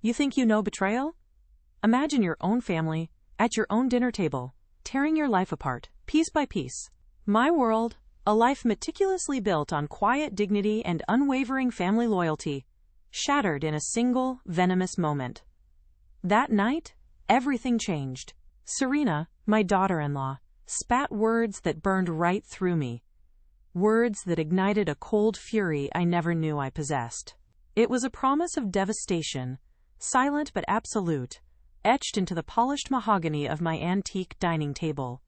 You think you know betrayal? Imagine your own family, at your own dinner table, tearing your life apart, piece by piece. My world, a life meticulously built on quiet dignity and unwavering family loyalty, shattered in a single, venomous moment. That night, everything changed. Serena, my daughter-in-law, spat words that burned right through me. Words that ignited a cold fury I never knew I possessed. It was a promise of devastation, silent but absolute, etched into the polished mahogany of my antique dining table.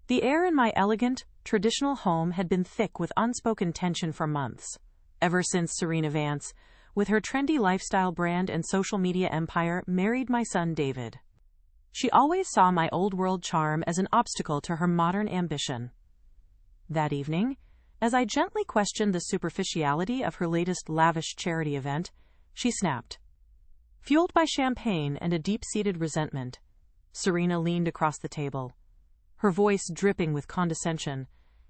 The air in my elegant, traditional home had been thick with unspoken tension for months, ever since Serena Vance, with her trendy lifestyle brand and social media empire, married my son David. She always saw my old-world charm as an obstacle to her modern ambition. That evening, as I gently questioned the superficiality of her latest lavish charity event, she snapped. Fueled by champagne and a deep-seated resentment, Serena leaned across the table, her voice dripping with condescension,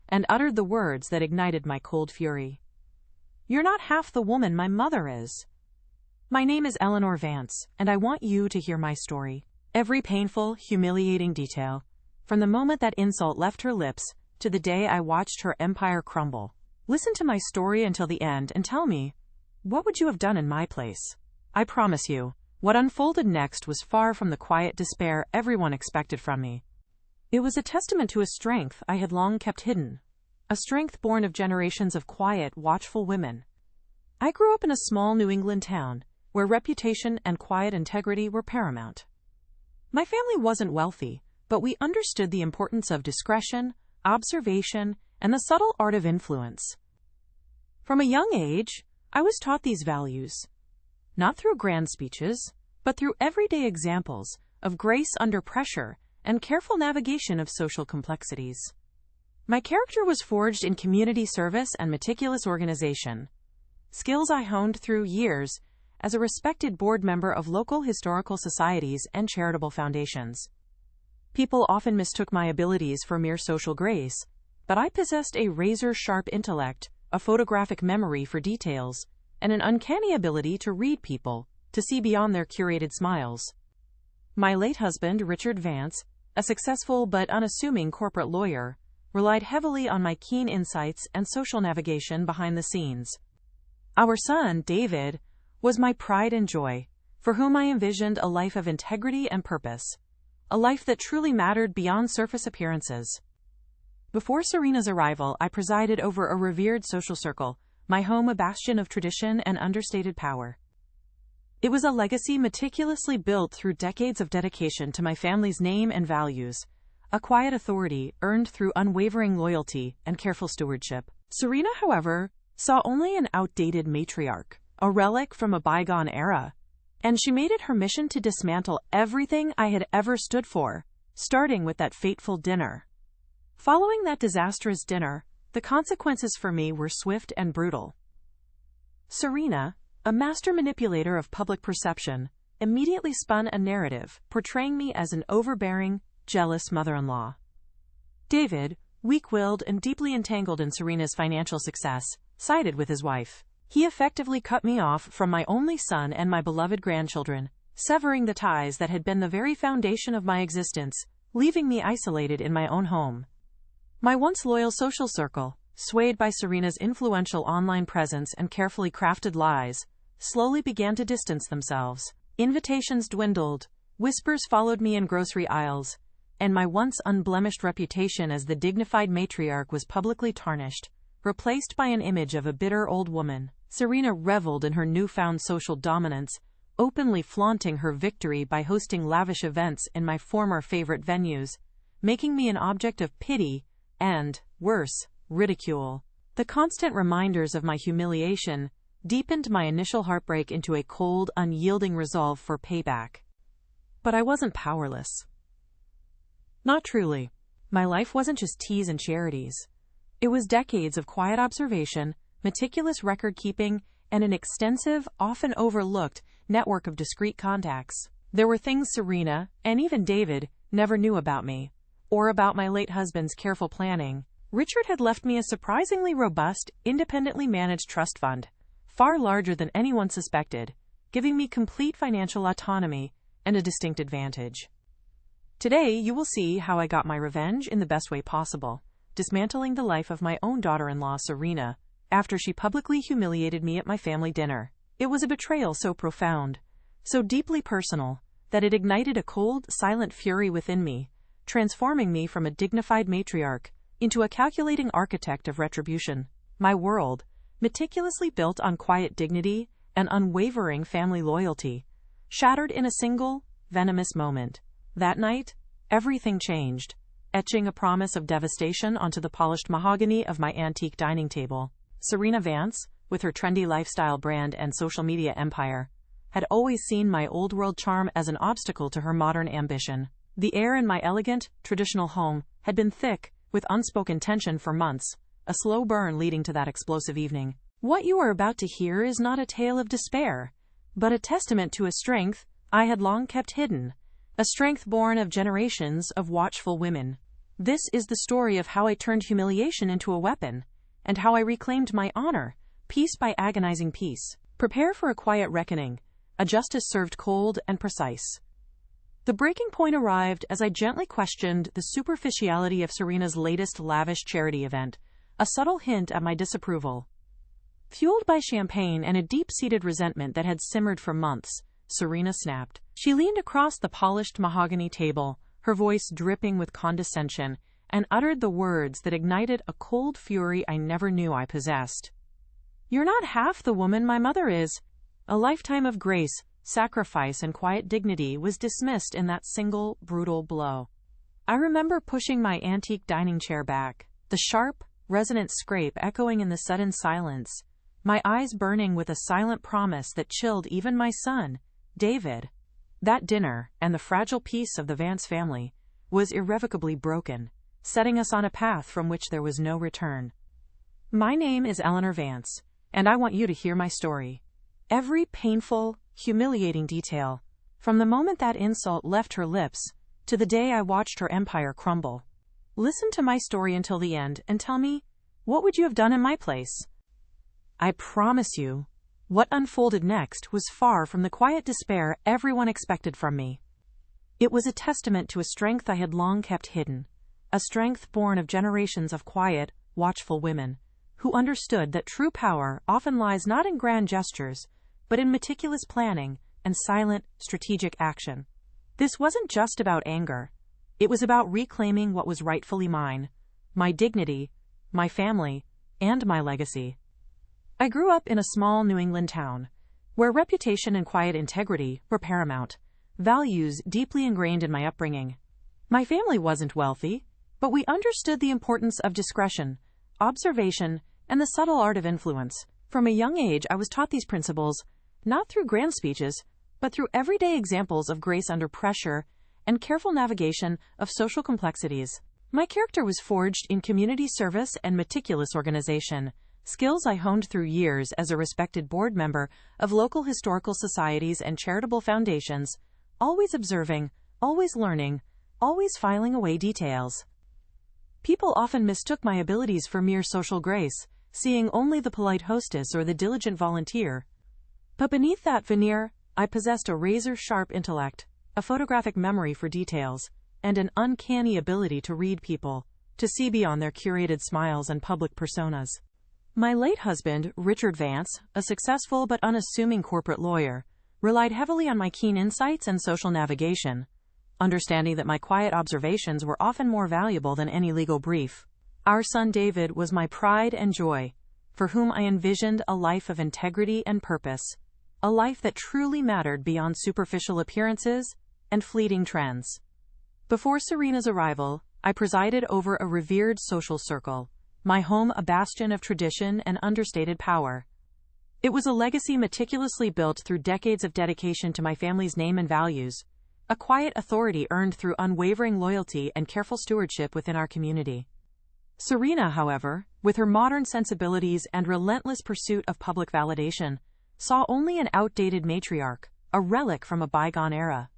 and uttered the words that ignited my cold fury. "You're not half the woman my mother is. My name is Eleanor Vance, and I want you to hear my story. Every painful, humiliating detail, from the moment that insult left her lips to the day I watched her empire crumble. Listen to my story until the end and tell me, what would you have done in my place?" I promise you, what unfolded next was far from the quiet despair everyone expected from me. It was a testament to a strength I had long kept hidden, a strength born of generations of quiet, watchful women. I grew up in a small New England town, where reputation and quiet integrity were paramount. My family wasn't wealthy, but we understood the importance of discretion, observation, and the subtle art of influence. From a young age, I was taught these values, not through grand speeches, but through everyday examples of grace under pressure and careful navigation of social complexities. My character was forged in community service and meticulous organization, skills I honed through years as a respected board member of local historical societies and charitable foundations. People often mistook my abilities for mere social grace, but I possessed a razor-sharp intellect, a photographic memory for details, and an uncanny ability to read people, to see beyond their curated smiles. My late husband, Richard Vance, a successful but unassuming corporate lawyer, relied heavily on my keen insights and social navigation behind the scenes. Our son, David, was my pride and joy, for whom I envisioned a life of integrity and purpose, a life that truly mattered beyond surface appearances. Before Serena's arrival, I presided over a revered social circle, my home a bastion of tradition and understated power. It was a legacy meticulously built through decades of dedication to my family's name and values, a quiet authority earned through unwavering loyalty and careful stewardship. Serena, however, saw only an outdated matriarch, a relic from a bygone era, and she made it her mission to dismantle everything I had ever stood for, starting with that fateful dinner. Following that disastrous dinner, the consequences for me were swift and brutal. Serena, a master manipulator of public perception, immediately spun a narrative portraying me as an overbearing, jealous mother-in-law. David, weak-willed and deeply entangled in Serena's financial success, sided with his wife. He effectively cut me off from my only son and my beloved grandchildren, severing the ties that had been the very foundation of my existence, leaving me isolated in my own home. My once loyal social circle, swayed by Serena's influential online presence and carefully crafted lies, slowly began to distance themselves. Invitations dwindled, whispers followed me in grocery aisles, and my once unblemished reputation as the dignified matriarch was publicly tarnished, replaced by an image of a bitter old woman. Serena reveled in her newfound social dominance, openly flaunting her victory by hosting lavish events in my former favorite venues, making me an object of pity and, worse, ridicule. The constant reminders of my humiliation deepened my initial heartbreak into a cold, unyielding resolve for payback. But I wasn't powerless. Not truly. My life wasn't just teas and charities. It was decades of quiet observation, meticulous record-keeping, and an extensive, often overlooked, network of discreet contacts. There were things Serena, and even David, never knew about me, or about my late husband's careful planning. Richard had left me a surprisingly robust, independently managed trust fund, far larger than anyone suspected, giving me complete financial autonomy and a distinct advantage. Today, you will see how I got my revenge in the best way possible, dismantling the life of my own daughter-in-law, Serena, after she publicly humiliated me at my family dinner. It was a betrayal so profound, so deeply personal, that it ignited a cold, silent fury within me, transforming me from a dignified matriarch into a calculating architect of retribution. My world, meticulously built on quiet dignity and unwavering family loyalty, shattered in a single, venomous moment. That night, everything changed, etching a promise of devastation onto the polished mahogany of my antique dining table. Serena Vance, with her trendy lifestyle brand and social media empire, had always seen my old-world charm as an obstacle to her modern ambition. The air in my elegant, traditional home had been thick with unspoken tension for months, a slow burn leading to that explosive evening. What you are about to hear is not a tale of despair, but a testament to a strength I had long kept hidden, a strength born of generations of watchful women. This is the story of how I turned humiliation into a weapon, and how I reclaimed my honor, piece by agonizing piece. Prepare for a quiet reckoning, a justice served cold and precise. The breaking point arrived as I gently questioned the superficiality of Serena's latest lavish charity event, a subtle hint at my disapproval. Fueled by champagne and a deep-seated resentment that had simmered for months, Serena snapped. She leaned across the polished mahogany table, her voice dripping with condescension, and uttered the words that ignited a cold fury I never knew I possessed. "You're not half the woman my mother is." A lifetime of grace, sacrifice, and quiet dignity was dismissed in that single, brutal blow. I remember pushing my antique dining chair back, the sharp, resonant scrape echoing in the sudden silence, my eyes burning with a silent promise that chilled even my son, David. That dinner, and the fragile peace of the Vance family, was irrevocably broken, setting us on a path from which there was no return. My name is Eleanor Vance, and I want you to hear my story. Every painful, humiliating detail, from the moment that insult left her lips to the day I watched her empire crumble. Listen to my story until the end and tell me, what would you have done in my place? I promise you, what unfolded next was far from the quiet despair everyone expected from me. It was a testament to a strength I had long kept hidden, a strength born of generations of quiet, watchful women, who understood that true power often lies not in grand gestures, but in meticulous planning and silent, strategic action. This wasn't just about anger. It was about reclaiming what was rightfully mine, my dignity, my family, and my legacy. I grew up in a small New England town, where reputation and quiet integrity were paramount, values deeply ingrained in my upbringing. My family wasn't wealthy, but we understood the importance of discretion, observation, and the subtle art of influence. From a young age, I was taught these principles, not through grand speeches, but through everyday examples of grace under pressure and careful navigation of social complexities. My character was forged in community service and meticulous organization, skills I honed through years as a respected board member of local historical societies and charitable foundations, always observing, always learning, always filing away details. People often mistook my abilities for mere social grace, seeing only the polite hostess or the diligent volunteer. But beneath that veneer, I possessed a razor-sharp intellect, a photographic memory for details, and an uncanny ability to read people, to see beyond their curated smiles and public personas. My late husband, Richard Vance, a successful but unassuming corporate lawyer, relied heavily on my keen insights and social navigation, understanding that my quiet observations were often more valuable than any legal brief. Our son David was my pride and joy, for whom I envisioned a life of integrity and purpose, a life that truly mattered beyond superficial appearances and fleeting trends. Before Serena's arrival, I presided over a revered social circle, my home a bastion of tradition and understated power. It was a legacy meticulously built through decades of dedication to my family's name and values, a quiet authority earned through unwavering loyalty and careful stewardship within our community. Serena, however, with her modern sensibilities and relentless pursuit of public validation, saw only an outdated matriarch, a relic from a bygone era.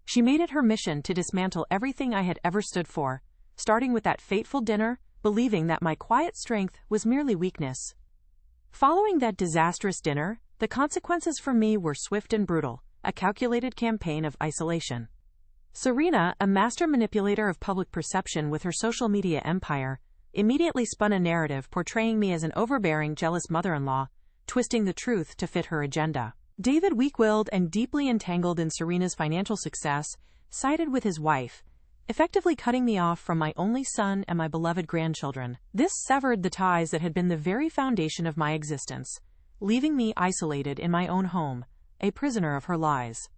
She made it her mission to dismantle everything I had ever stood for, starting with that fateful dinner, believing that my quiet strength was merely weakness. Following that disastrous dinner, The consequences for me were swift and brutal, a calculated campaign of isolation. Serena, a master manipulator of public perception with her social media empire, immediately spun a narrative portraying me as an overbearing, jealous mother-in-law, twisting the truth to fit her agenda. David, weak-willed and deeply entangled in Serena's financial success, sided with his wife, effectively cutting me off from my only son and my beloved grandchildren. This severed the ties that had been the very foundation of my existence, leaving me isolated in my own home, a prisoner of her lies.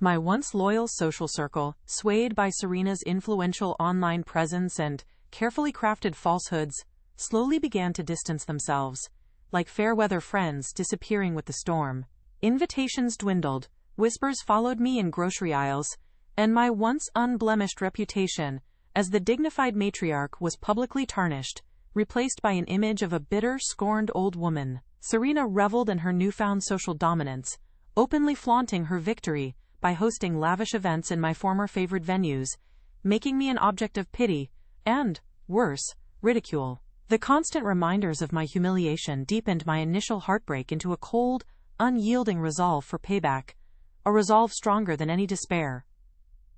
My once loyal social circle, swayed by Serena's influential online presence and carefully crafted falsehoods, slowly began to distance themselves, like fair-weather friends disappearing with the storm. Invitations dwindled, whispers followed me in grocery aisles, and my once unblemished reputation as the dignified matriarch was publicly tarnished, replaced by an image of a bitter, scorned old woman. Serena reveled in her newfound social dominance, openly flaunting her victory by hosting lavish events in my former favored venues, making me an object of pity and, worse, ridicule. The constant reminders of my humiliation deepened my initial heartbreak into a cold, unyielding resolve for payback, a resolve stronger than any despair.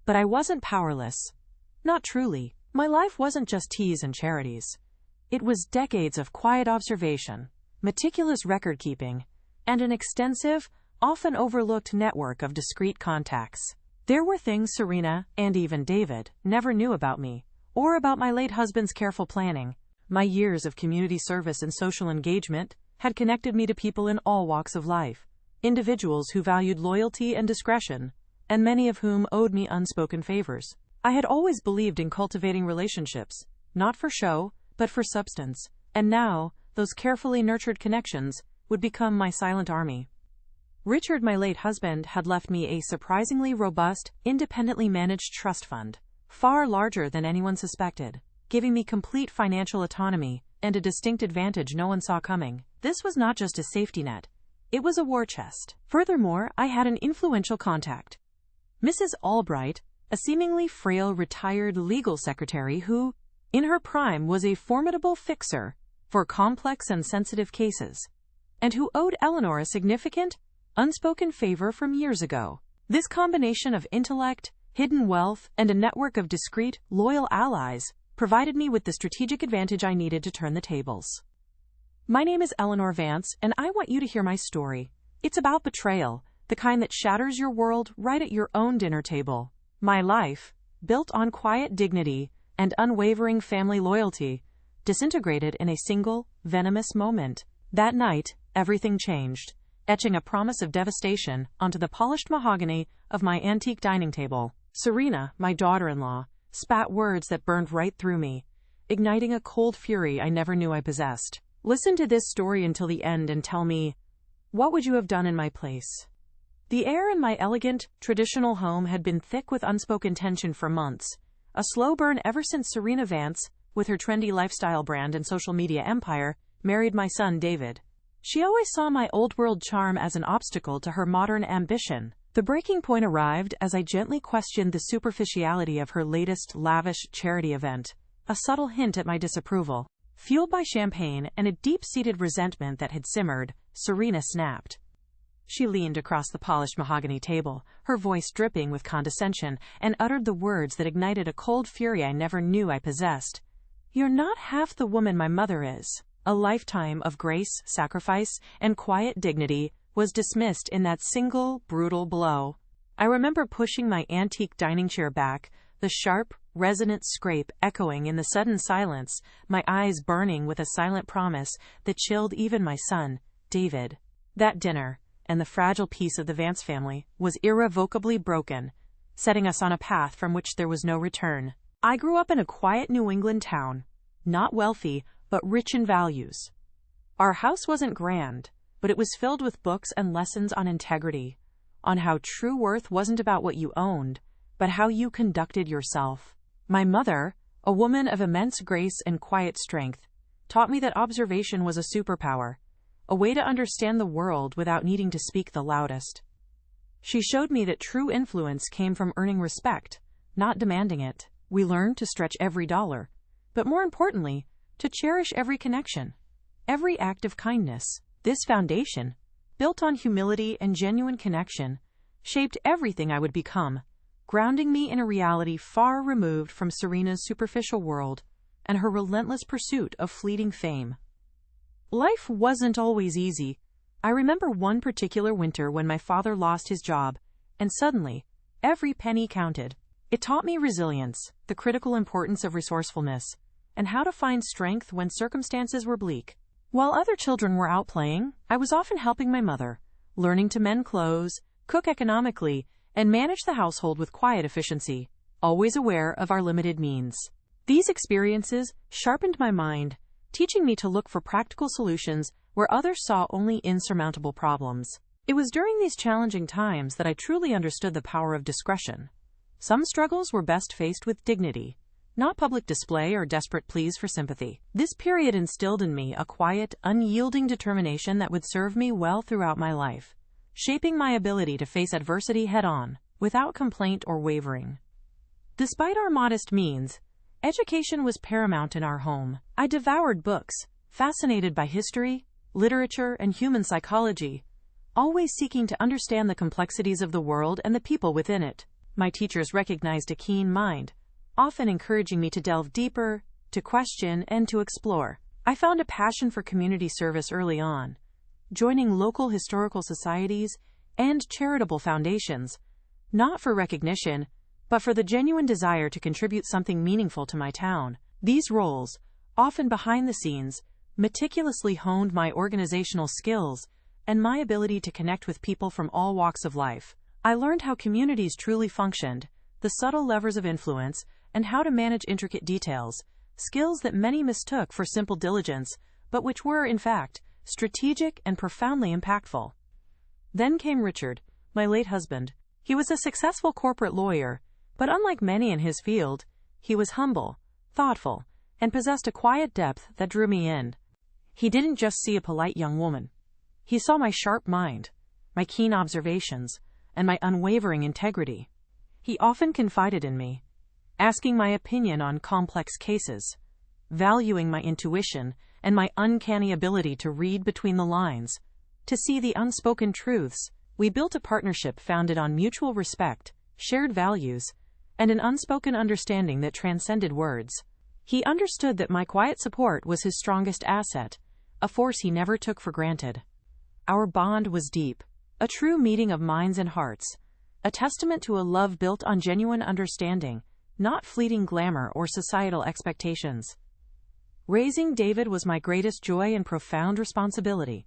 But I wasn't powerless. Not truly. My life wasn't just teas and charities. It was decades of quiet observation, meticulous record-keeping, and an extensive, often overlooked network of discreet contacts. There were things Serena, and even David, never knew about me, or about my late husband's careful planning. My years of community service and social engagement had connected me to people in all walks of life, individuals who valued loyalty and discretion, and many of whom owed me unspoken favors. I had always believed in cultivating relationships, not for show, but for substance, and now, those carefully nurtured connections would become my silent army. Richard, my late husband, had left me a surprisingly robust, independently managed trust fund, far larger than anyone suspected, giving me complete financial autonomy and a distinct advantage no one saw coming. This was not just a safety net, it was a war chest. Furthermore, I had an influential contact, Mrs. Albright, a seemingly frail retired legal secretary who, in her prime, was a formidable fixer for complex and sensitive cases, and who owed Eleanor a significant, unspoken favor from years ago. This combination of intellect, hidden wealth, and a network of discreet, loyal allies provided me with the strategic advantage I needed to turn the tables. My name is Eleanor Vance, and I want you to hear my story. It's about betrayal, the kind that shatters your world right at your own dinner table. My life, built on quiet dignity and unwavering family loyalty, disintegrated in a single, venomous moment. That night, everything changed, etching a promise of devastation onto the polished mahogany of my antique dining table. Serena, my daughter-in-law, spat words that burned right through me, igniting a cold fury I never knew I possessed. Listen to this story until the end and tell me, what would you have done in my place? The air in my elegant, traditional home had been thick with unspoken tension for months, a slow burn ever since Serena Vance, with her trendy lifestyle brand and social media empire, married my son David. She always saw my old-world charm as an obstacle to her modern ambition. The breaking point arrived as I gently questioned the superficiality of her latest lavish charity event, a subtle hint at my disapproval. Fueled by champagne and a deep-seated resentment that had simmered, Serena snapped. She leaned across the polished mahogany table, her voice dripping with condescension, and uttered the words that ignited a cold fury I never knew I possessed. "You're not half the woman my mother is." A lifetime of grace, sacrifice, and quiet dignity was dismissed in that single, brutal blow. I remember pushing my antique dining chair back, the sharp, resonant scrape echoing in the sudden silence, my eyes burning with a silent promise that chilled even my son, David. That dinner, and the fragile peace of the Vance family, was irrevocably broken, setting us on a path from which there was no return. I grew up in a quiet New England town, not wealthy, but rich in values. Our house wasn't grand, but it was filled with books and lessons on integrity, on how true worth wasn't about what you owned, but how you conducted yourself. My mother, a woman of immense grace and quiet strength, taught me that observation was a superpower, a way to understand the world without needing to speak the loudest. She showed me that true influence came from earning respect, not demanding it. We learned to stretch every dollar, but more importantly, to cherish every connection, every act of kindness. This foundation, built on humility and genuine connection, shaped everything I would become, grounding me in a reality far removed from Serena's superficial world and her relentless pursuit of fleeting fame. Life wasn't always easy. I remember one particular winter when my father lost his job, and suddenly, every penny counted. It taught me resilience, the critical importance of resourcefulness, and how to find strength when circumstances were bleak. While other children were out playing, I was often helping my mother, learning to mend clothes, cook economically, and manage the household with quiet efficiency, always aware of our limited means. These experiences sharpened my mind, teaching me to look for practical solutions where others saw only insurmountable problems. It was during these challenging times that I truly understood the power of discretion. Some struggles were best faced with dignity, not public display or desperate pleas for sympathy. This period instilled in me a quiet, unyielding determination that would serve me well throughout my life, shaping my ability to face adversity head-on, without complaint or wavering. Despite our modest means, education was paramount in our home. I devoured books, fascinated by history, literature, and human psychology, always seeking to understand the complexities of the world and the people within it. My teachers recognized a keen mind, often encouraging me to delve deeper, to question, and to explore. I found a passion for community service early on, joining local historical societies and charitable foundations, not for recognition, but for the genuine desire to contribute something meaningful to my town. These roles, often behind the scenes, meticulously honed my organizational skills and my ability to connect with people from all walks of life. I learned how communities truly functioned, the subtle levers of influence, and how to manage intricate details, skills that many mistook for simple diligence, but which were, in fact, strategic and profoundly impactful. Then came Richard, my late husband. He was a successful corporate lawyer, but unlike many in his field, he was humble, thoughtful, and possessed a quiet depth that drew me in. He didn't just see a polite young woman. He saw my sharp mind, my keen observations, and my unwavering integrity. He often confided in me, asking my opinion on complex cases, valuing my intuition and my uncanny ability to read between the lines, to see the unspoken truths. We built a partnership founded on mutual respect, shared values, and an unspoken understanding that transcended words. He understood that my quiet support was his strongest asset, a force he never took for granted. Our bond was deep, a true meeting of minds and hearts, a testament to a love built on genuine understanding, not fleeting glamour or societal expectations. Raising David was my greatest joy and profound responsibility.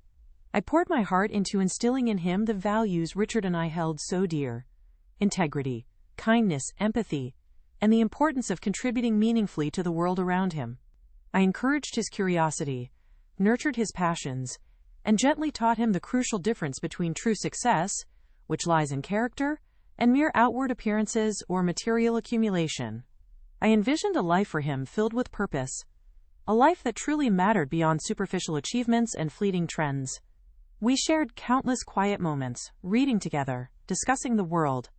I poured my heart into instilling in him the values Richard and I held so dear: integrity, kindness, empathy, and the importance of contributing meaningfully to the world around him. I encouraged his curiosity, nurtured his passions, and gently taught him the crucial difference between true success, which lies in character, and mere outward appearances or material accumulation. I envisioned a life for him filled with purpose, a life that truly mattered beyond superficial achievements and fleeting trends. We shared countless quiet moments, reading together, discussing the world,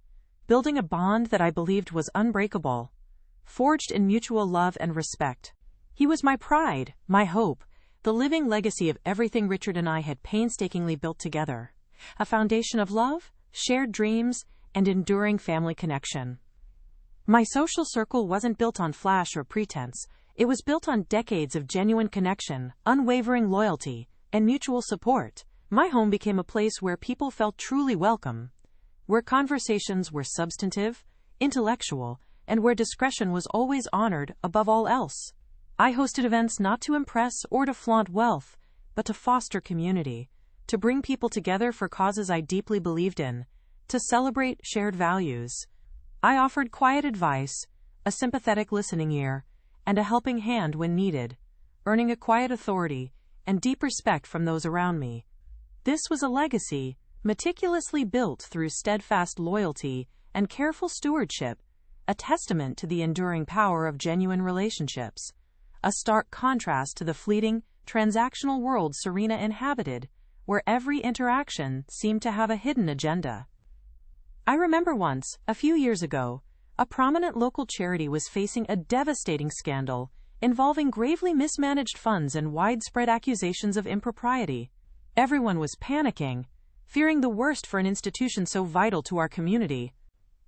building a bond that I believed was unbreakable, forged in mutual love and respect. He was my pride, my hope, the living legacy of everything Richard and I had painstakingly built together, a foundation of love, shared dreams, and enduring family connection. My social circle wasn't built on flash or pretense. It was built on decades of genuine connection, unwavering loyalty, and mutual support. My home became a place where people felt truly welcome, where conversations were substantive, intellectual, and where discretion was always honored above all else. I hosted events not to impress or to flaunt wealth, but to foster community, to bring people together for causes I deeply believed in, to celebrate shared values. I offered quiet advice, a sympathetic listening ear, and a helping hand when needed, earning a quiet authority and deep respect from those around me. This was a legacy, meticulously built through steadfast loyalty and careful stewardship, a testament to the enduring power of genuine relationships, a stark contrast to the fleeting, transactional world Serena inhabited, where every interaction seemed to have a hidden agenda. I remember once, a few years ago, a prominent local charity was facing a devastating scandal involving gravely mismanaged funds and widespread accusations of impropriety. Everyone was panicking, fearing the worst for an institution so vital to our community.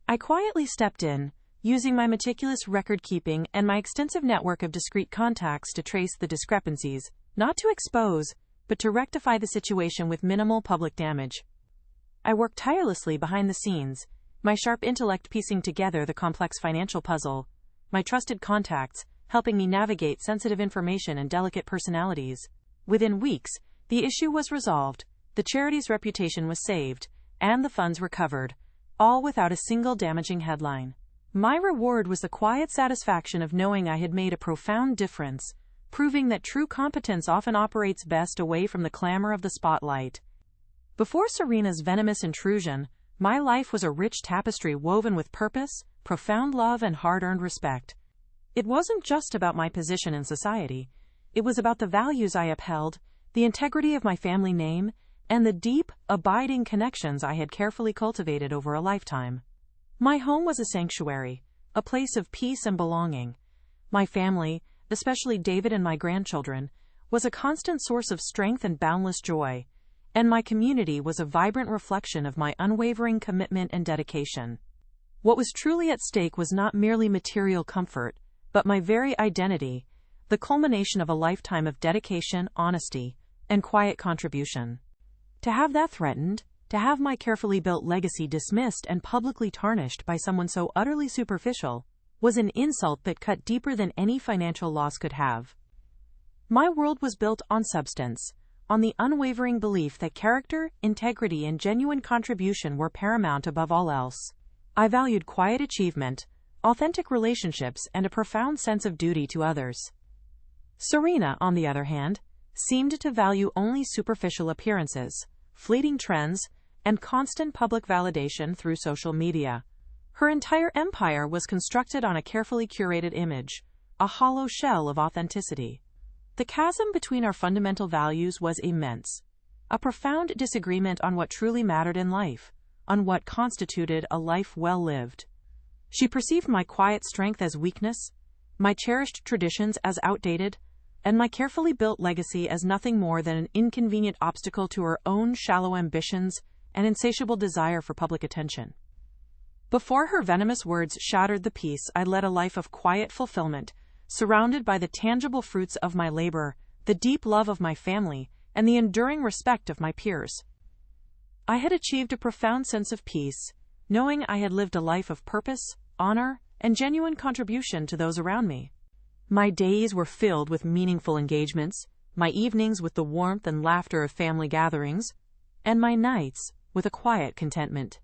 I quietly stepped in, using my meticulous record-keeping and my extensive network of discreet contacts to trace the discrepancies, not to expose, but to rectify the situation with minimal public damage. I worked tirelessly behind the scenes, my sharp intellect piecing together the complex financial puzzle, my trusted contacts helping me navigate sensitive information and delicate personalities. Within weeks, the issue was resolved, the charity's reputation was saved, and the funds recovered, all without a single damaging headline. My reward was the quiet satisfaction of knowing I had made a profound difference, proving that true competence often operates best away from the clamor of the spotlight. Before Serena's venomous intrusion, my life was a rich tapestry woven with purpose, profound love, and hard-earned respect. It wasn't just about my position in society. It was about the values I upheld, the integrity of my family name, and the deep, abiding connections I had carefully cultivated over a lifetime. My home was a sanctuary, a place of peace and belonging. My family, especially David and my grandchildren, was a constant source of strength and boundless joy, and my community was a vibrant reflection of my unwavering commitment and dedication. What was truly at stake was not merely material comfort, but my very identity, the culmination of a lifetime of dedication, honesty, and quiet contribution. To have that threatened, to have my carefully built legacy dismissed and publicly tarnished by someone so utterly superficial, was an insult that cut deeper than any financial loss could have. My world was built on substance, on the unwavering belief that character, integrity, and genuine contribution were paramount above all else. I valued quiet achievement, authentic relationships, and a profound sense of duty to others. Serena, on the other hand, seemed to value only superficial appearances, fleeting trends, and constant public validation through social media. Her entire empire was constructed on a carefully curated image, a hollow shell of authenticity. The chasm between our fundamental values was immense, a profound disagreement on what truly mattered in life, on what constituted a life well lived. She perceived my quiet strength as weakness, my cherished traditions as outdated, and my carefully built legacy as nothing more than an inconvenient obstacle to her own shallow ambitions and insatiable desire for public attention. Before her venomous words shattered the peace, I led a life of quiet fulfillment, surrounded by the tangible fruits of my labor, the deep love of my family, and the enduring respect of my peers. I had achieved a profound sense of peace, knowing I had lived a life of purpose, honor, and genuine contribution to those around me. My days were filled with meaningful engagements, my evenings with the warmth and laughter of family gatherings, and my nights with a quiet contentment.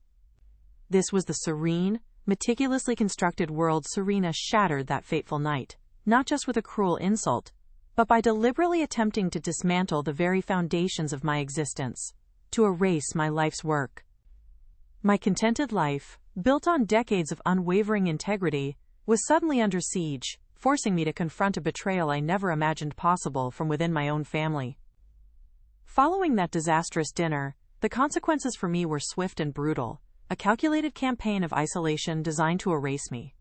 This was the serene, meticulously constructed world Serena shattered that fateful night, not just with a cruel insult, but by deliberately attempting to dismantle the very foundations of my existence, to erase my life's work. My contented life, built on decades of unwavering integrity, was suddenly under siege, forcing me to confront a betrayal I never imagined possible from within my own family. Following that disastrous dinner, the consequences for me were swift and brutal, a calculated campaign of isolation designed to erase me.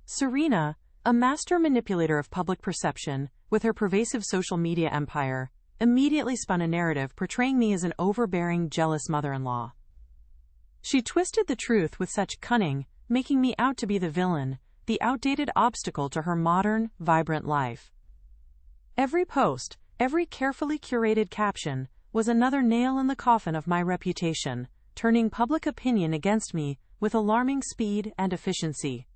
Serena, a master manipulator of public perception, with her pervasive social media empire, immediately spun a narrative portraying me as an overbearing, jealous mother-in-law. She twisted the truth with such cunning, making me out to be the villain, the outdated obstacle to her modern, vibrant life. Every post, every carefully curated caption, was another nail in the coffin of my reputation, turning public opinion against me with alarming speed and efficiency.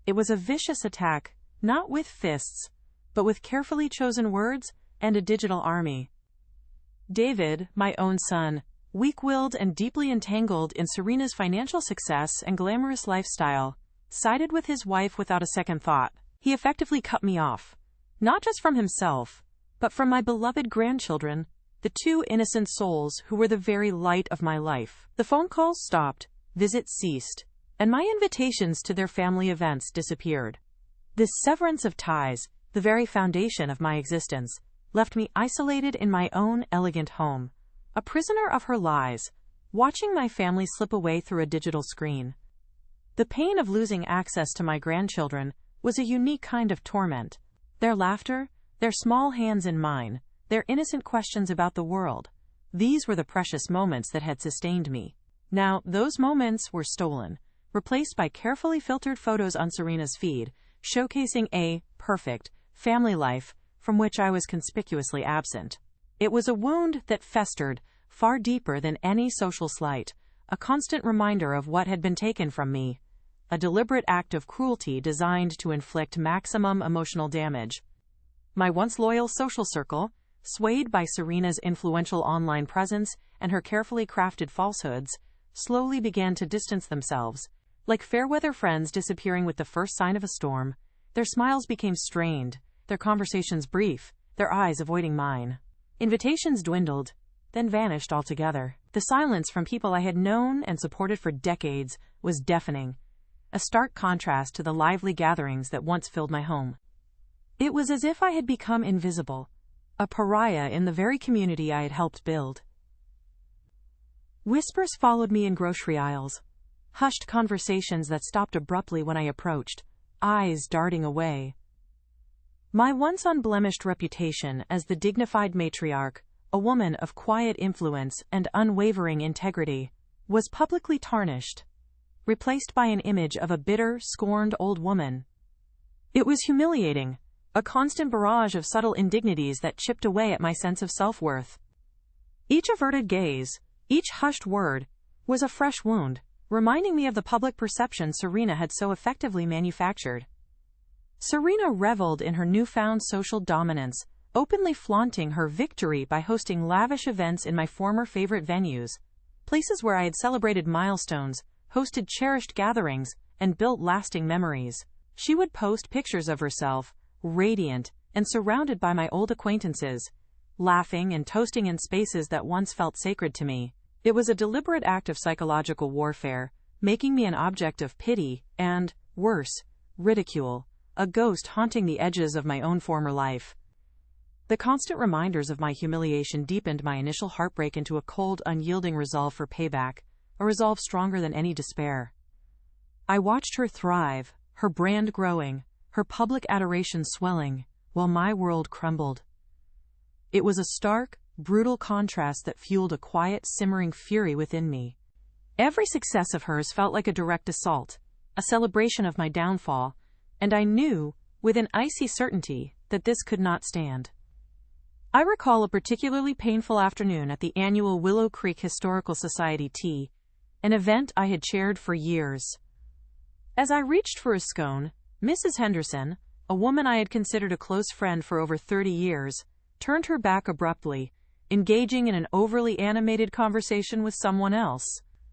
It was a vicious attack, not with fists, but with carefully chosen words and a digital army. David, my own son, weak-willed and deeply entangled in Serena's financial success and glamorous lifestyle, sided with his wife without a second thought. He effectively cut me off, not just from himself, but from my beloved grandchildren, the two innocent souls who were the very light of my life. The phone calls stopped, visits ceased, and my invitations to their family events disappeared. This severance of ties, the very foundation of my existence, left me isolated in my own elegant home, a prisoner of her lies, watching my family slip away through a digital screen. The pain of losing access to my grandchildren was a unique kind of torment. Their laughter, their small hands in mine, their innocent questions about the world, These were the precious moments that had sustained me. Now, those moments were stolen, replaced by carefully filtered photos on Serena's feed, showcasing a perfect family life from which I was conspicuously absent. It was a wound that festered far deeper than any social slight, a constant reminder of what had been taken from me, a deliberate act of cruelty designed to inflict maximum emotional damage. My once loyal social circle, swayed by Serena's influential online presence and her carefully crafted falsehoods, slowly began to distance themselves. Like fair-weather friends disappearing with the first sign of a storm, their smiles became strained, their conversations brief, their eyes avoiding mine. Invitations dwindled, then vanished altogether. The silence from people I had known and supported for decades was deafening, a stark contrast to the lively gatherings that once filled my home. It was as if I had become invisible, a pariah in the very community I had helped build. Whispers followed me in grocery aisles, hushed conversations that stopped abruptly when I approached, eyes darting away. My once unblemished reputation as the dignified matriarch, a woman of quiet influence and unwavering integrity, was publicly tarnished, replaced by an image of a bitter, scorned old woman. It was humiliating, a constant barrage of subtle indignities that chipped away at my sense of self-worth. Each averted gaze, each hushed word, was a fresh wound, reminding me of the public perception Serena had so effectively manufactured. Serena reveled in her newfound social dominance, openly flaunting her victory by hosting lavish events in my former favorite venues, places where I had celebrated milestones, hosted cherished gatherings, and built lasting memories. She would post pictures of herself, radiant and surrounded by my old acquaintances, laughing and toasting in spaces that once felt sacred to me. It was a deliberate act of psychological warfare, making me an object of pity and, worse, ridicule, a ghost haunting the edges of my own former life. The constant reminders of my humiliation deepened my initial heartbreak into a cold, unyielding resolve for payback, a resolve stronger than any despair. I watched her thrive, her brand growing, her public adoration swelling, while my world crumbled. It was a stark, brutal contrast that fueled a quiet, simmering fury within me. Every success of hers felt like a direct assault, a celebration of my downfall, and I knew, with an icy certainty, that this could not stand. I recall a particularly painful afternoon at the annual Willow Creek Historical Society tea, an event I had chaired for years. As I reached for a scone, Mrs. Henderson, a woman I had considered a close friend for over 30 years, turned her back abruptly, engaging in an overly animated conversation with someone else.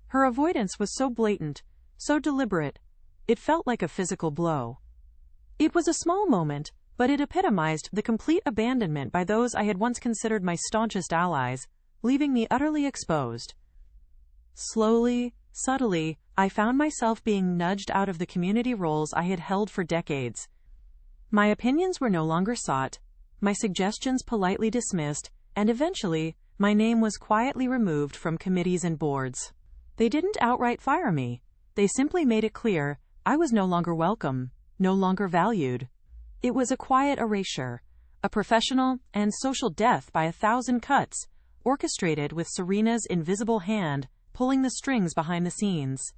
Her avoidance was so blatant, so deliberate, it felt like a physical blow. It was a small moment, but it epitomized the complete abandonment by those I had once considered my staunchest allies, leaving me utterly exposed. Slowly, subtly, I found myself being nudged out of the community roles I had held for decades. My opinions were no longer sought, my suggestions politely dismissed, and eventually, my name was quietly removed from committees and boards. They didn't outright fire me. They simply made it clear I was no longer welcome, no longer valued. It was a quiet erasure, a professional and social death by 1,000 cuts, orchestrated with Serena's invisible hand pulling the strings behind the scenes.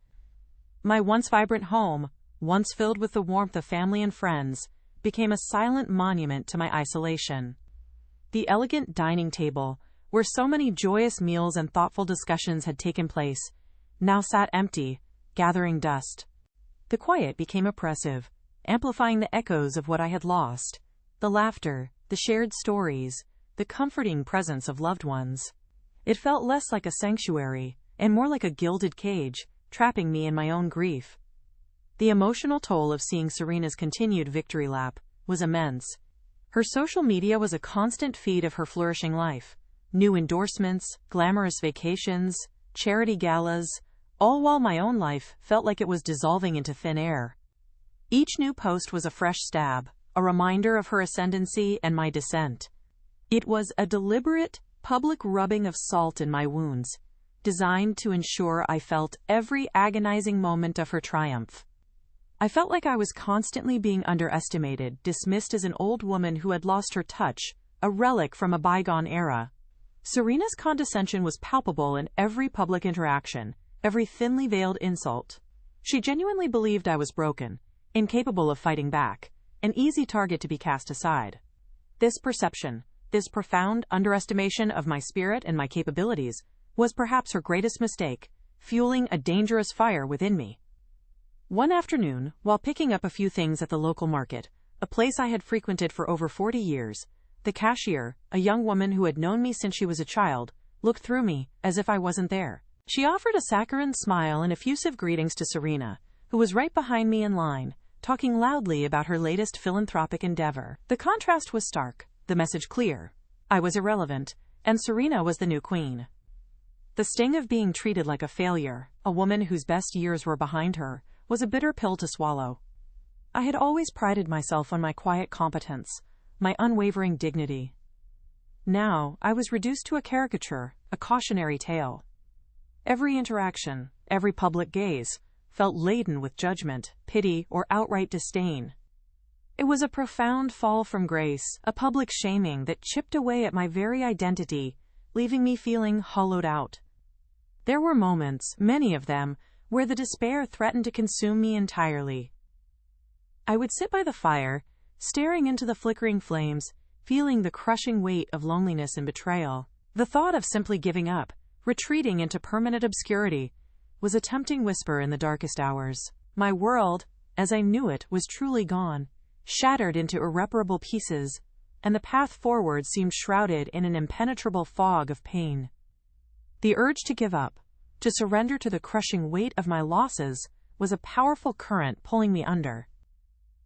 My once vibrant home, once filled with the warmth of family and friends, became a silent monument to my isolation. The elegant dining table, where so many joyous meals and thoughtful discussions had taken place, now sat empty, gathering dust. The quiet became oppressive, amplifying the echoes of what I had lost, the laughter, the shared stories, the comforting presence of loved ones. It felt less like a sanctuary, and more like a gilded cage, trapping me in my own grief. The emotional toll of seeing Serena's continued victory lap was immense. Her social media was a constant feed of her flourishing life. New endorsements, glamorous vacations, charity galas, all while my own life felt like it was dissolving into thin air. Each new post was a fresh stab, a reminder of her ascendancy and my descent. It was a deliberate, public rubbing of salt in my wounds, designed to ensure I felt every agonizing moment of her triumph. I felt like I was constantly being underestimated, dismissed as an old woman who had lost her touch, a relic from a bygone era. Serena's condescension was palpable in every public interaction, every thinly veiled insult. She genuinely believed I was broken, incapable of fighting back, an easy target to be cast aside. This perception, this profound underestimation of my spirit and my capabilities, was perhaps her greatest mistake, fueling a dangerous fire within me. One afternoon, while picking up a few things at the local market, a place I had frequented for over 40 years, the cashier, a young woman who had known me since she was a child, looked through me, as if I wasn't there. She offered a saccharine smile and effusive greetings to Serena, who was right behind me in line, talking loudly about her latest philanthropic endeavor. The contrast was stark, the message clear. I was irrelevant, and Serena was the new queen. The sting of being treated like a failure, a woman whose best years were behind her, was a bitter pill to swallow. I had always prided myself on my quiet competence, my unwavering dignity. Now, I was reduced to a caricature, a cautionary tale. Every interaction, every public gaze, felt laden with judgment, pity, or outright disdain. It was a profound fall from grace, a public shaming that chipped away at my very identity, leaving me feeling hollowed out. There were moments, many of them, where the despair threatened to consume me entirely. I would sit by the fire, staring into the flickering flames, feeling the crushing weight of loneliness and betrayal. The thought of simply giving up, retreating into permanent obscurity, was a tempting whisper in the darkest hours. My world, as I knew it, was truly gone, shattered into irreparable pieces, and the path forward seemed shrouded in an impenetrable fog of pain. The urge to give up, to surrender to the crushing weight of my losses, was a powerful current pulling me under.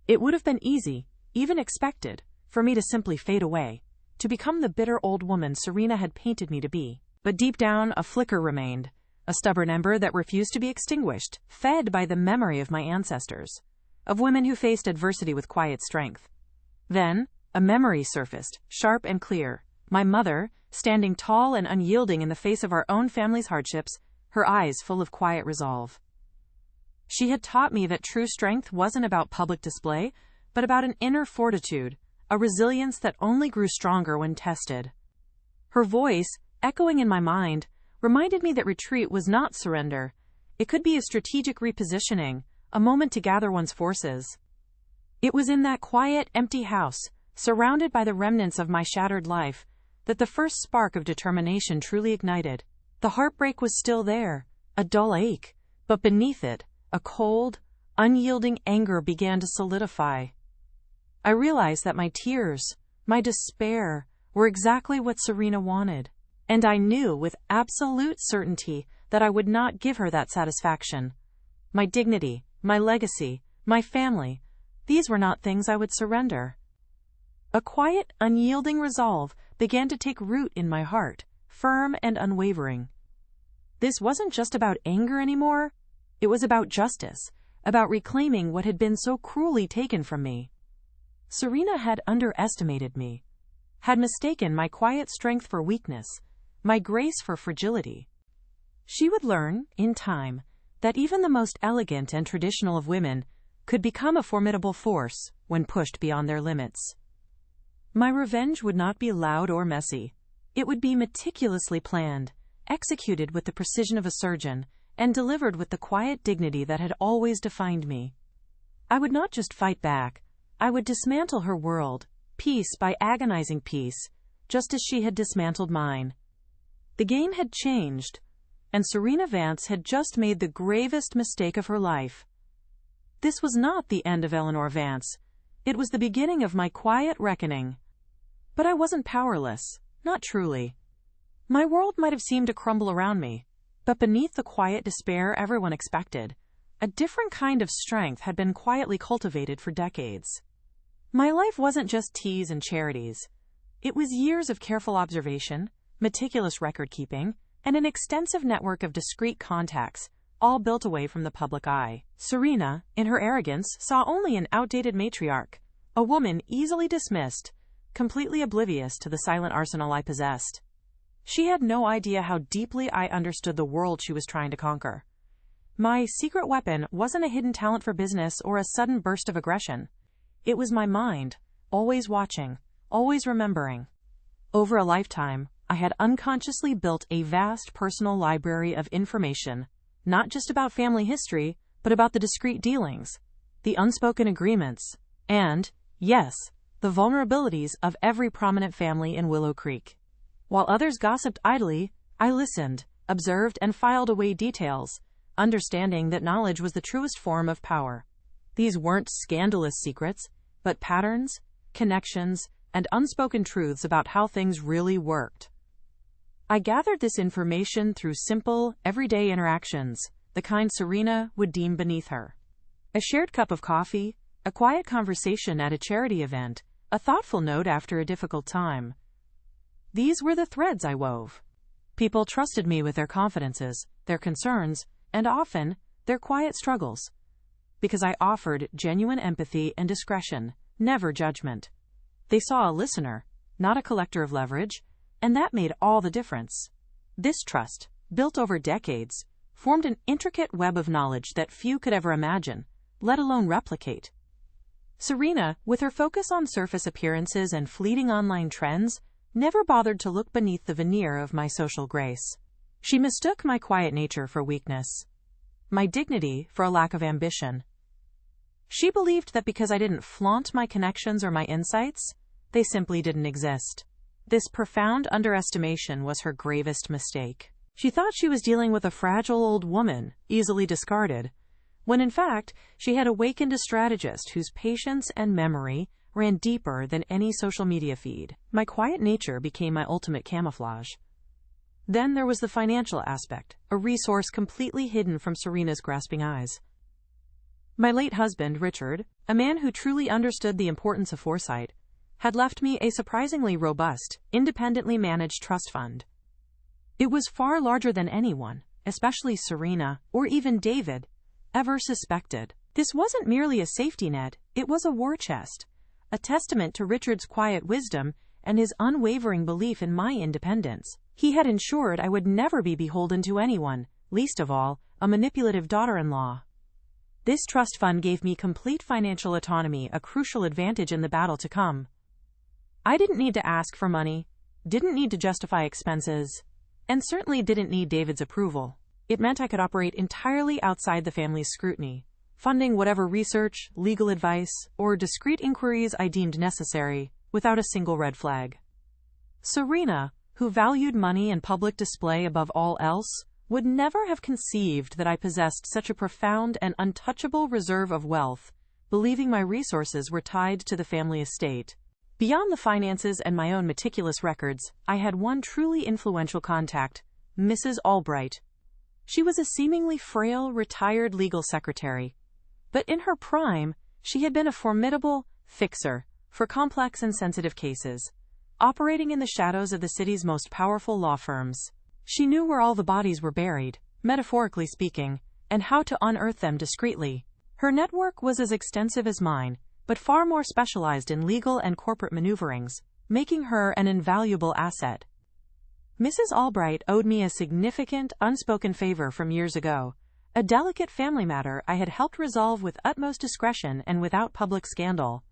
It would have been easy, even expected, for me to simply fade away, to become the bitter old woman Serena had painted me to be. But deep down, a flicker remained, a stubborn ember that refused to be extinguished, fed by the memory of my ancestors, of women who faced adversity with quiet strength. Then, a memory surfaced, sharp and clear. My mother, standing tall and unyielding in the face of our own family's hardships, her eyes full of quiet resolve. She had taught me that true strength wasn't about public display, but about an inner fortitude, a resilience that only grew stronger when tested. Her voice, echoing in my mind, reminded me that retreat was not surrender. It could be a strategic repositioning, a moment to gather one's forces. It was in that quiet, empty house, surrounded by the remnants of my shattered life, that the first spark of determination truly ignited. The heartbreak was still there, a dull ache, but beneath it, a cold, unyielding anger began to solidify. I realized that my tears, my despair, were exactly what Serena wanted, and I knew with absolute certainty that I would not give her that satisfaction. My dignity, my legacy, my family, these were not things I would surrender. A quiet, unyielding resolve began to take root in my heart, firm and unwavering. This wasn't just about anger anymore. It was about justice, about reclaiming what had been so cruelly taken from me. Serena had underestimated me, had mistaken my quiet strength for weakness, my grace for fragility. She would learn, in time, that even the most elegant and traditional of women could become a formidable force when pushed beyond their limits. My revenge would not be loud or messy. It would be meticulously planned, executed with the precision of a surgeon, and delivered with the quiet dignity that had always defined me. I would not just fight back. I would dismantle her world, piece by agonizing piece, just as she had dismantled mine. The game had changed, and Serena Vance had just made the gravest mistake of her life. This was not the end of Eleanor Vance. It was the beginning of my quiet reckoning. But I wasn't powerless, not truly. My world might have seemed to crumble around me, but beneath the quiet despair everyone expected, a different kind of strength had been quietly cultivated for decades. My life wasn't just teas and charities. It was years of careful observation, meticulous record-keeping, and an extensive network of discreet contacts, all built away from the public eye. Serena, in her arrogance, saw only an outdated matriarch, a woman easily dismissed, completely oblivious to the silent arsenal I possessed. She had no idea how deeply I understood the world she was trying to conquer. My secret weapon wasn't a hidden talent for business or a sudden burst of aggression. It was my mind, always watching, always remembering. Over a lifetime, I had unconsciously built a vast personal library of information, not just about family history, but about the discreet dealings, the unspoken agreements, and, yes, the vulnerabilities of every prominent family in Willow Creek. While others gossiped idly, I listened, observed, and filed away details, understanding that knowledge was the truest form of power. These weren't scandalous secrets, but patterns, connections, and unspoken truths about how things really worked. I gathered this information through simple, everyday interactions, the kind Serena would deem beneath her. A shared cup of coffee, a quiet conversation at a charity event, a thoughtful note after a difficult time. These were the threads I wove. People trusted me with their confidences, their concerns, and often, their quiet struggles. Because I offered genuine empathy and discretion, never judgment. They saw a listener, not a collector of leverage, and that made all the difference. This trust, built over decades, formed an intricate web of knowledge that few could ever imagine, let alone replicate. Serena, with her focus on surface appearances and fleeting online trends, never bothered to look beneath the veneer of my social grace. She mistook my quiet nature for weakness, my dignity for a lack of ambition. She believed that because I didn't flaunt my connections or my insights, they simply didn't exist. This profound underestimation was her gravest mistake. She thought she was dealing with a fragile old woman, easily discarded, when in fact, she had awakened a strategist whose patience and memory ran deeper than any social media feed. My quiet nature became my ultimate camouflage. Then there was the financial aspect, a resource completely hidden from Serena's grasping eyes. My late husband, Richard, a man who truly understood the importance of foresight, had left me a surprisingly robust, independently managed trust fund. It was far larger than anyone, especially Serena, or even David, ever suspected. This wasn't merely a safety net, it was a war chest, a testament to Richard's quiet wisdom and his unwavering belief in my independence. He had ensured I would never be beholden to anyone, least of all, a manipulative daughter-in-law. This trust fund gave me complete financial autonomy, a crucial advantage in the battle to come. I didn't need to ask for money, didn't need to justify expenses, and certainly didn't need David's approval. It meant I could operate entirely outside the family's scrutiny, funding whatever research, legal advice, or discreet inquiries I deemed necessary, without a single red flag. Serena, who valued money and public display above all else, would never have conceived that I possessed such a profound and untouchable reserve of wealth, believing my resources were tied to the family estate. Beyond the finances and my own meticulous records, I had one truly influential contact, Mrs. Albright. She was a seemingly frail, retired legal secretary, but in her prime, she had been a formidable fixer for complex and sensitive cases, operating in the shadows of the city's most powerful law firms. She knew where all the bodies were buried, metaphorically speaking, and how to unearth them discreetly. Her network was as extensive as mine, but far more specialized in legal and corporate maneuverings, making her an invaluable asset. Mrs. Albright owed me a significant, unspoken favor from years ago, a delicate family matter I had helped resolve with utmost discretion and without public scandal.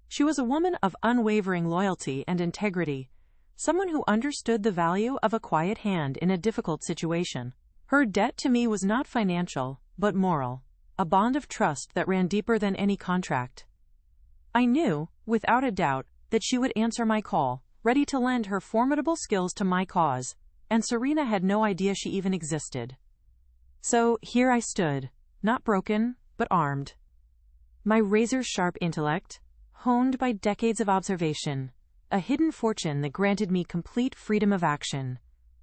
She was a woman of unwavering loyalty and integrity, someone who understood the value of a quiet hand in a difficult situation. Her debt to me was not financial, but moral, a bond of trust that ran deeper than any contract. I knew, without a doubt, that she would answer my call, ready to lend her formidable skills to my cause, and Serena had no idea she even existed. So here I stood, not broken, but armed. My razor-sharp intellect, honed by decades of observation, a hidden fortune that granted me complete freedom of action,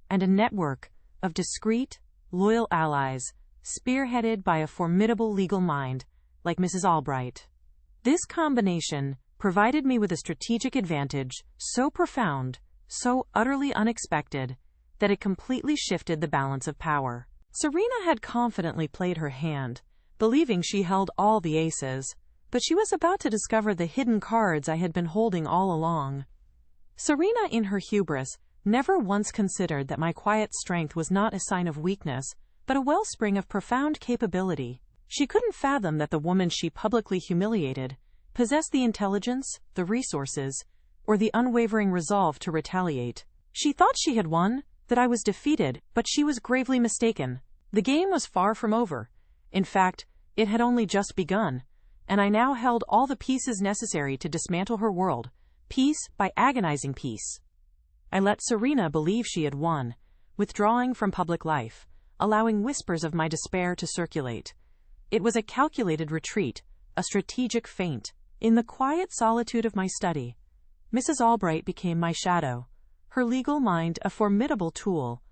and a network of discreet, loyal allies, spearheaded by a formidable legal mind, like Mrs. Albright. This combination provided me with a strategic advantage so profound, so utterly unexpected, that it completely shifted the balance of power. Serena had confidently played her hand, believing she held all the aces, but she was about to discover the hidden cards I had been holding all along. Serena, in her hubris, never once considered that my quiet strength was not a sign of weakness, but a wellspring of profound capability. She couldn't fathom that the woman she publicly humiliated possessed the intelligence, the resources, or the unwavering resolve to retaliate. She thought she had won, that I was defeated, but she was gravely mistaken. The game was far from over. In fact, it had only just begun, and I now held all the pieces necessary to dismantle her world, piece by agonizing piece. I let Serena believe she had won, withdrawing from public life, allowing whispers of my despair to circulate. It was a calculated retreat, a strategic feint. In the quiet solitude of my study, Mrs. Albright became my shadow, her legal mind a formidable tool,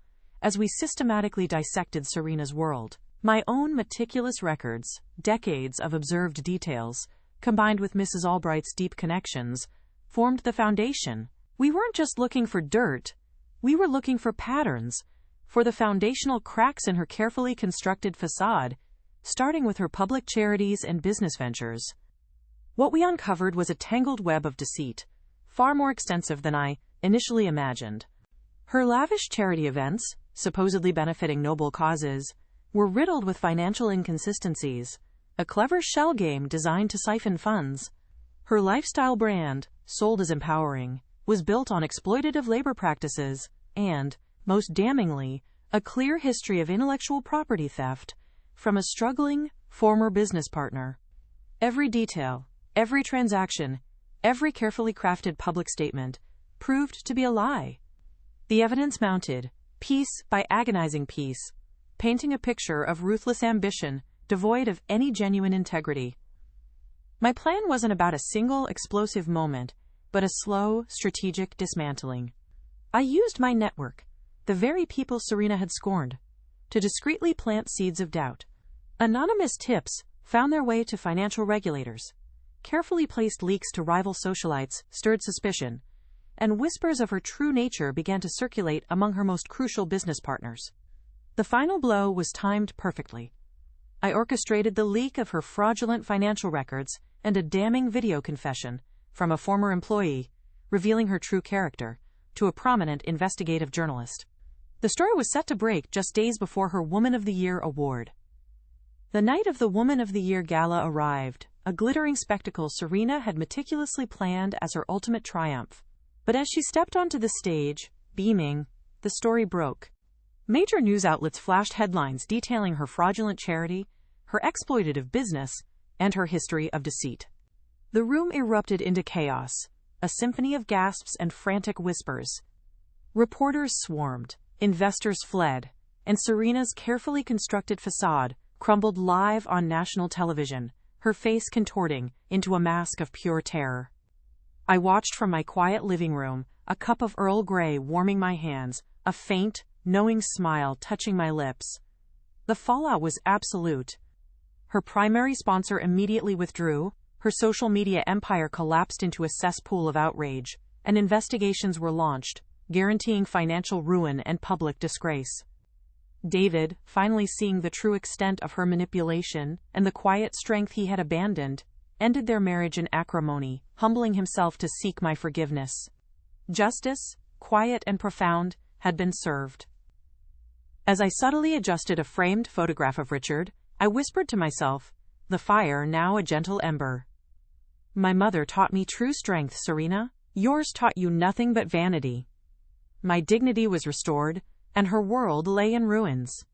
as we systematically dissected Serena's world. My own meticulous records, decades of observed details, combined with Mrs. Albright's deep connections, formed the foundation. We weren't just looking for dirt, we were looking for patterns, for the foundational cracks in her carefully constructed facade, starting with her public charities and business ventures. What we uncovered was a tangled web of deceit, far more extensive than I initially imagined. Her lavish charity events, supposedly benefiting noble causes, were riddled with financial inconsistencies, a clever shell game designed to siphon funds. Her lifestyle brand, sold as empowering, was built on exploitative labor practices and, most damningly, a clear history of intellectual property theft from a struggling former business partner. Every detail, every transaction, every carefully crafted public statement proved to be a lie. The evidence mounted, piece by agonizing piece, painting a picture of ruthless ambition devoid of any genuine integrity. My plan wasn't about a single explosive moment, but a slow, strategic dismantling. I used my network, the very people Serena had scorned, to discreetly plant seeds of doubt. Anonymous tips found their way to financial regulators. Carefully placed leaks to rival socialites stirred suspicion, and whispers of her true nature began to circulate among her most crucial business partners. The final blow was timed perfectly. I orchestrated the leak of her fraudulent financial records and a damning video confession from a former employee, revealing her true character, to a prominent investigative journalist. The story was set to break just days before her Woman of the Year award. The night of the Woman of the Year gala arrived, a glittering spectacle Serena had meticulously planned as her ultimate triumph. But as she stepped onto the stage, beaming, the story broke. Major news outlets flashed headlines detailing her fraudulent charity, her exploitative business, and her history of deceit. The room erupted into chaos, a symphony of gasps and frantic whispers. Reporters swarmed, investors fled, and Serena's carefully constructed facade crumbled live on national television, her face contorting into a mask of pure terror. I watched from my quiet living room, a cup of Earl Grey warming my hands, a faint, knowing smile touching my lips. The fallout was absolute. Her primary sponsor immediately withdrew, her social media empire collapsed into a cesspool of outrage, and investigations were launched, guaranteeing financial ruin and public disgrace. David, finally seeing the true extent of her manipulation and the quiet strength he had abandoned, ended their marriage in acrimony, humbling himself to seek my forgiveness. Justice, quiet and profound, had been served. As I subtly adjusted a framed photograph of Richard, I whispered to myself, the fire now a gentle ember. My mother taught me true strength, Serena. Yours taught you nothing but vanity. My dignity was restored, and her world lay in ruins.